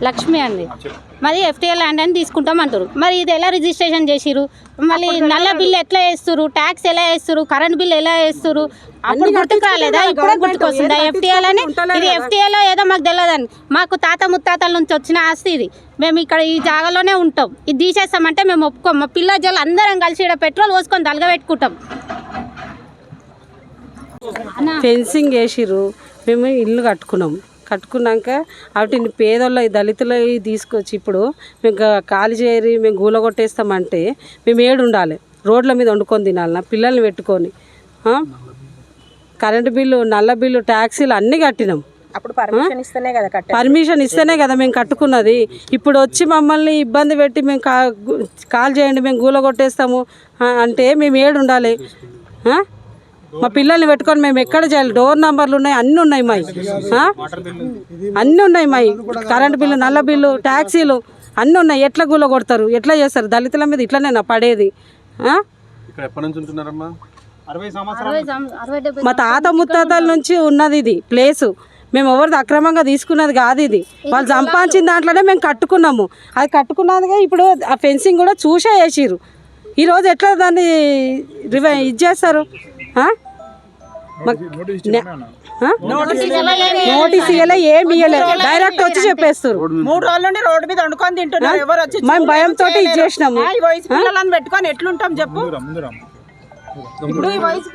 లక్ష్మి అండి. మరి FTL land అని తీసుకుంటాం అంటారు. మరి ఇది ఎలా రిజిస్ట్రేషన్ చేసిరు? మళ్ళీ నల్ల బిల్లు ఎట్లా వేస్తారు? ట్యాక్స్ ఎలా వేస్తారు? కరెంట్ బిల్లు ఎలా వేస్తారు? అప్పుడు గుర్తుకు రాలేదా? ఇప్పుడే గుర్తుకొస్తుందా ఎఫ్టీఎల్ అని? ఇది ఎఫ్టీఎల్ ఏదో మాకు తెలియదండి. మాకు తాత ముత్తాతల నుంచి వచ్చిన ఆస్తి ఇది. మేము ఇక్కడ ఈ జాగాలోనే ఉంటాం. ఇది తీసేస్తామంటే మేము ఒప్పుకోం. మా పిల్ల జల్లు అందరం కలిసి ఇక్కడ పెట్రోల్ పోసుకొని తలగబెట్టుకుంటాం. ఫెన్సింగ్ వేసిర్రు, మేము ఇల్లు కట్టుకున్నాక వాటిని పేదోళ్ళ దళితులు తీసుకొచ్చి ఇప్పుడు మేము ఖాళీ చేయరి మేము గూల కొట్టేస్తామంటే మేము ఏడు ఉండాలి? రోడ్ల మీద వండుకొని తినాలి పిల్లల్ని పెట్టుకొని. కరెంటు బిల్లు, నల్ల బిల్లు, ట్యాక్సీలు అన్నీ కట్టినాం. అప్పుడు పర్మిషన్ ఇస్తేనే కదా మేము కట్టుకున్నది. ఇప్పుడు వచ్చి మమ్మల్ని ఇబ్బంది పెట్టి మేము కాల్ చేయండి మేము గూల కొట్టేస్తాము అంటే మేము ఏడు ఉండాలి? మా పిల్లల్ని పెట్టుకొని మేము ఎక్కడ చేయాలి? డోర్ నంబర్లు ఉన్నాయి, అన్నీ ఉన్నాయి మాయి, అన్నీ ఉన్నాయి మాయి. కరెంటు బిల్లు, నల్ల బిల్లు, ట్యాక్సీలు అన్నీ ఉన్నాయి. ఎట్లా గూల కొడతారు? ఎట్లా చేస్తారు? దళితుల మీద ఇట్లనే నా పడేది. మా తాత ముత్తాతల నుంచి ఉన్నది ఇది ప్లేసు. మేము ఎవరిది అక్రమంగా తీసుకున్నది కాదు. ఇది వాళ్ళు సంపాదించిన దాంట్లోనే మేము కట్టుకున్నాము. అది కట్టుకున్నదిగా ఇప్పుడు ఆ ఫెన్సింగ్ కూడా చూసే వేసిర్రు. ఈరోజు ఎట్లా దాన్ని ఇది చేస్తారు? నోటీస్ ఇవ్వలే, ఏమి ఇవ్వలేదు, డైరెక్ట్ వచ్చి చెప్పేస్తారు. 3 రోజుల నుండి రోడ్డు మీద వండుకొని తింటున్నారు. ఎవరు వచ్చి మేము భయంతో ఇది చేసినాము. పెట్టుకొని ఎట్లుంటాం చెప్పు? ఇప్పుడు